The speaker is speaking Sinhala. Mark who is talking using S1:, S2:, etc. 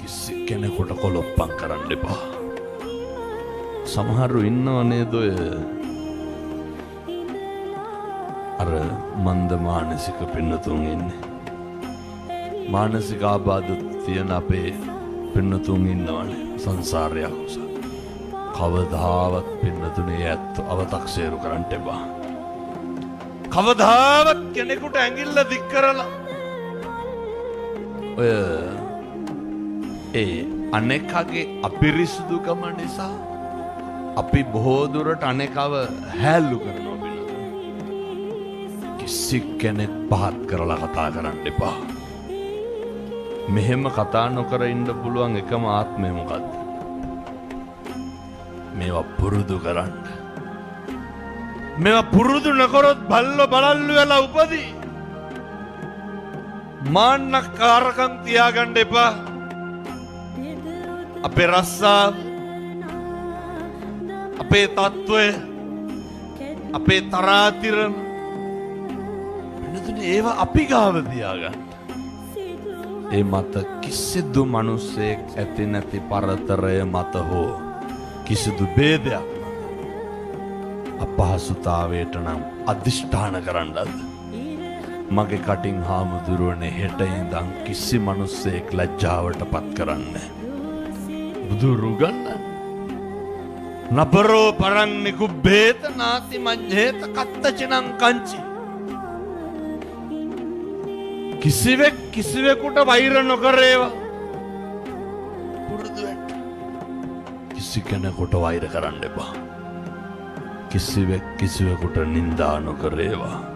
S1: කිසි කෙනෙකුට කොලොප්පම් කරන්න එපා. සමහරු ඉන්නව නේද ඔය අර මන්ද මානසික පින්නතුන් ඉන්නේ. මානසික ආබාධ තියෙන අපේ පින්නතුන් ඉන්නවනේ සංසාරයක් උස. කවදාවත් පින්නතුනේ ඇත්ත අවතක්සේරු කරන්න එපා. කවදාවත් කෙනෙකුට ඇඟිල්ල දික් කරලා ඔය ඒ අනෙකගේ අපිරිසුදුකම නිසා අපි බොහෝ දුරට අනෙකව හැල්ලු කරනවා පින්නතුනේ. කිසි කෙනෙක් පහත් කරලා කතා කරන්න එපා. මෙහෙම කතා නොකර ඉන්න පුළුවන් එකම ආත්මය මොකද්ද? මේවා පුරුදු කරන්න. මේවා පුරුදු නොකරොත් බල්ලෝ බලල්ලු වෙලා උපදී. මාන්නකාරකම් තියාගන්න එපා. අපේ රස්සාව, අපේ තත්ත්වය, අපේ තරාතිරම වෙනතුනේ ඒවා අපි ගාව තියාගන්න. ඒ මත කිසිදු මිනිසෙක් ඇති නැති පරතරය මත හෝ කිසිදු ભેදයක් අපහසුතාවයට නම් අදිෂ්ඨාන කරන්නද මගේ කටින් හාමුදුරුවනේ හෙට ඉඳන් කිසි මිනිසෙක් ලැජ්ජාවට පත් කරන්නේ බුදුරුගන්න නපරෝ පරන්නේ කුබ්බේත නාති මඤ්ඤේත කත්තචනං කංචි කිසිවෙක් කිසිවෙකුට වෛර නොකරේවා. පුරුදු වෙන්න. කිසි කෙනෙකුට වෛර කරන්න එපා. කිසිවෙක් කිසිවෙකුට නිඳා නොකරේවා.